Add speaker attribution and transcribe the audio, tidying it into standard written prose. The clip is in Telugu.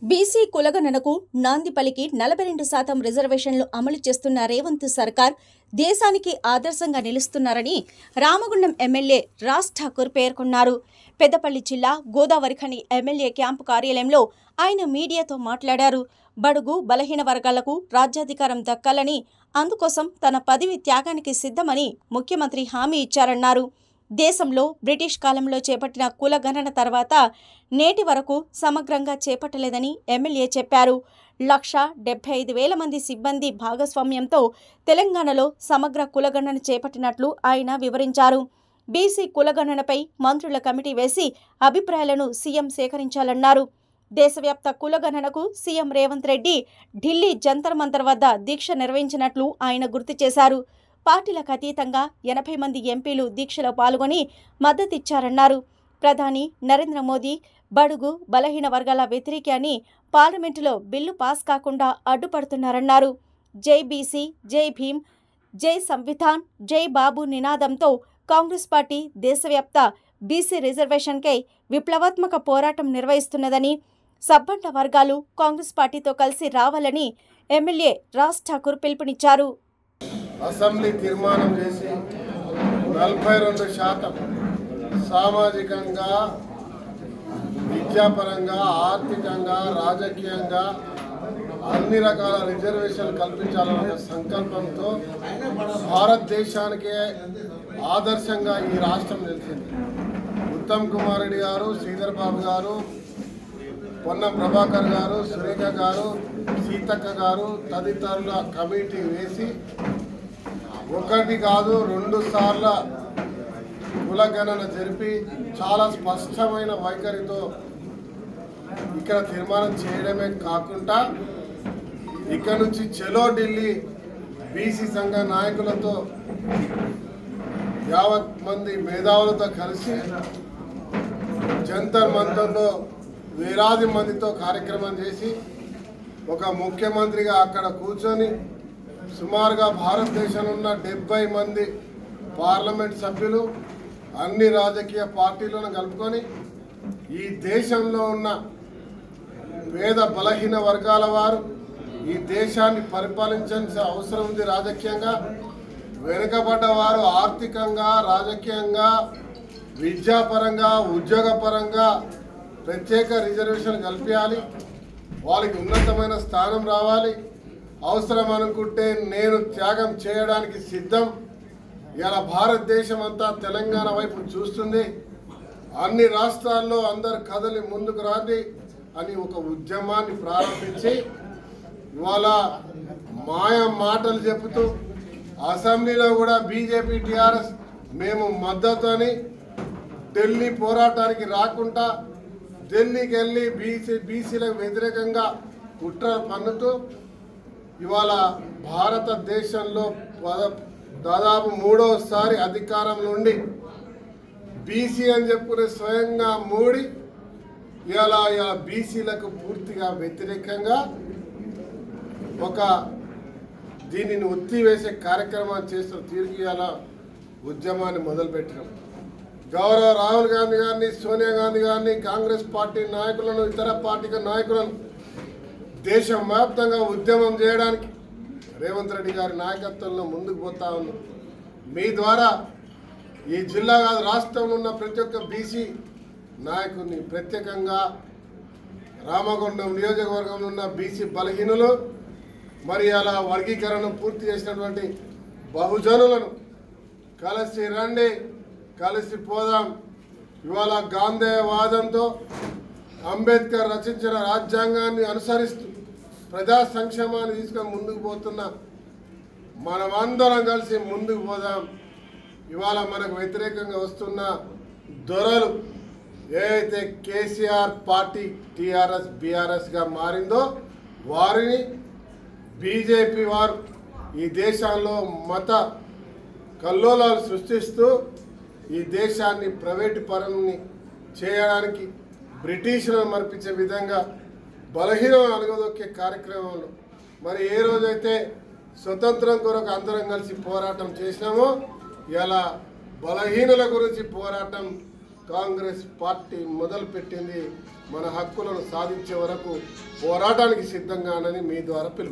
Speaker 1: బీసీ కులగణనకు నాంది పలికి 42% రిజర్వేషన్లు అమలు చేస్తున్న రేవంత్ సర్కార్ దేశానికి ఆదర్శంగా నిలుస్తున్నారని రామగుండం ఎమ్మెల్యే రాజ్ ఠాకూర్ పేర్కొన్నారు. పెద్దపల్లి జిల్లా గోదావరిఖని ఎమ్మెల్యే క్యాంపు కార్యాలయంలో ఆయన మీడియాతో మాట్లాడారు. బడుగు బలహీన వర్గాలకు రాజ్యాధికారం దక్కాలని, అందుకోసం తన పదవి త్యాగానికి సిద్ధమని ముఖ్యమంత్రి హామీ ఇచ్చారన్నారు. దేశంలో బ్రిటిష్ కాలంలో చేపట్టిన కులగణన తర్వాత నేటి వరకు సమగ్రంగా చేపట్టలేదని ఎమ్మెల్యే చెప్పారు. 1,75,000 మంది సిబ్బంది భాగస్వామ్యంతో తెలంగాణలో సమగ్ర కులగణన చేపట్టినట్లు ఆయన వివరించారు. బీసీ కులగణనపై మంత్రుల కమిటీ వేసి అభిప్రాయాలను సీఎం సేకరించాలన్నారు. దేశవ్యాప్త కులగణనకు సీఎం రేవంత్ రెడ్డి ఢిల్లీ జంతర్ మంతర్ వద్ద దీక్ష నిర్వహించినట్లు ఆయన గుర్తు చేశారు. పార్టీలకు అతీతంగా 80 మంది ఎంపీలు దీక్షలో పాల్గొని మద్దతిచ్చారన్నారు. ప్రధాని నరేంద్ర మోదీ బడుగు బలహీన వర్గాల వ్యతిరేకి అని పార్లమెంటులో బిల్లు పాస్ కాకుండా అడ్డుపడుతున్నారన్నారు. జై బీసీ, జై భీమ్, జై సంవిధాన్, జై బాబు నినాదంతో కాంగ్రెస్ పార్టీ దేశవ్యాప్త బీసీ రిజర్వేషన్కై విప్లవాత్మక పోరాటం నిర్వహిస్తున్నదని, సబ్బండ వర్గాలు కాంగ్రెస్ పార్టీతో కలిసి రావాలని ఎమ్మెల్యే రాజ్ ఠాకూర్ పిలుపునిచ్చారు.
Speaker 2: అసెంబ్లీ తీర్మానం చేసి 42% సామాజికంగా, విద్యాపరంగా, ఆర్థికంగా, రాజకీయంగా అన్ని రకాల రిజర్వేషన్లు కల్పించాలన్న సంకల్పంతో భారతదేశానికే ఆదర్శంగా ఈ రాష్ట్రం నిలిచింది. ఉత్తమ్ కుమార్ రెడ్డి గారు, శ్రీధర్ బాబు గారు, పొన్నం ప్రభాకర్ గారు, సురేఖ గారు, సీతక్క గారు తదితరుల కమిటీ వేసి ఒకటి కాదు 2 సార్ల కులగణన జరిపి చాలా స్పష్టమైన వైఖరితో ఇక్కడ తీర్మానం చేయడమే కాకుండా ఇక్కడ నుంచి చలో ఢిల్లీ బీసీ సంఘ నాయకులతో 50 మంది మేధావులతో కలిసి జంతర్ మంతర్లో వేలాది మందితో కార్యక్రమం చేసి ఒక ముఖ్యమంత్రిగా అక్కడ కూర్చొని సుమారుగా భారతదేశంలో ఉన్న 70 మంది పార్లమెంట్ సభ్యులు అన్ని రాజకీయ పార్టీలను కలుపుకొని ఈ దేశంలో ఉన్న పేద బలహీన వర్గాల వారు ఈ దేశాన్ని పరిపాలించాల్సిన అవసరం ఉంది. రాజకీయంగా వెనుకబడ్డవారు ఆర్థికంగా, రాజకీయంగా, విద్యాపరంగా, ఉద్యోగపరంగా ప్రత్యేక రిజర్వేషన్ కల్పించాలి. వాళ్ళకి ఉన్నతమైన స్థానం రావాలి. అవసరం అనుకుంటే నేను త్యాగం చేయడానికి సిద్ధం. ఇలా భారతదేశం అంతా తెలంగాణ వైపు చూస్తుంది. అన్ని రాష్ట్రాల్లో అందరు కదలి ముందుకు రాండి అని ఒక ఉద్యమాన్ని ప్రారంభించి ఇవాళ మాయ మాటలు చెబుతూ అసెంబ్లీలో కూడా బీజేపీ, టీఆర్ఎస్ మేము మద్దతు అని ఢిల్లీ పోరాటానికి రాకుండా ఢిల్లీకి వెళ్ళి బీసీలకు వ్యతిరేకంగా కుట్ర పన్నుతూ ఇవాళ భారతదేశంలో దాదాపు 3వసారి అధికారంలో ఉండి బీసీ అని చెప్పుకునే స్వయంగా మోడీ ఇలా బీసీలకు పూర్తిగా వ్యతిరేకంగా ఒక దీనిని ఒత్తివేసే కార్యక్రమాన్ని చేస్తూ తిరిగి ఇలా ఉద్యమాన్ని మొదలుపెట్టినాం. గౌరవ రాహుల్ గాంధీ గారిని, సోనియా గాంధీ గారిని, కాంగ్రెస్ పార్టీ నాయకులను, ఇతర పార్టీ నాయకులను దేశం వ్యాప్తంగా ఉద్యమం చేయడానికి రేవంత్ రెడ్డి గారి నాయకత్వంలో ముందుకు పోతా ఉన్నాం. మీ ద్వారా ఈ జిల్లా కాదు రాష్ట్రంలో ఉన్న ప్రతి ఒక్క బీసీ నాయకుడిని, ప్రత్యేకంగా రామగుండం నియోజకవర్గంలో ఉన్న బీసీ బలహీనులు, మరి అలా వర్గీకరణ పూర్తి చేసినటువంటి బహుజనులను కలిసి రండి, కలిసి పోదాం. ఇవాళ గాంధేయవాదంతో అంబేద్కర్ రచించిన రాజ్యాంగాన్ని అనుసరిస్తూ ప్రజా సంక్షేమాన్ని తీసుకొని ముందుకు పోతున్న మనమందరం కలిసి ముందుకు పోదాం. ఇవాళ మనకు వ్యతిరేకంగా వస్తున్న దొరలు ఏదైతే కేసీఆర్ పార్టీ టీఆర్ఎస్ బీఆర్ఎస్గా మారిందో వారిని బీజేపీ వారు ఈ దేశంలో మత కల్లోలాలు సృష్టిస్తూ ఈ దేశాన్ని ప్రైవేటు పరుని చేయడానికి బ్రిటిషులను మర్పించే విధంగా బలహీనం అణగదొక్కే కార్యక్రమంలో మరి ఏ రోజైతే స్వతంత్రం కొరకు అందరం కలిసి పోరాటం చేసినామో ఇలా బలహీనుల గురించి పోరాటం కాంగ్రెస్ పార్టీ మొదలుపెట్టింది మన హక్కులను సాధించే వరకు పోరాటానికి సిద్ధంగానని మీ ద్వారా పిలుపు.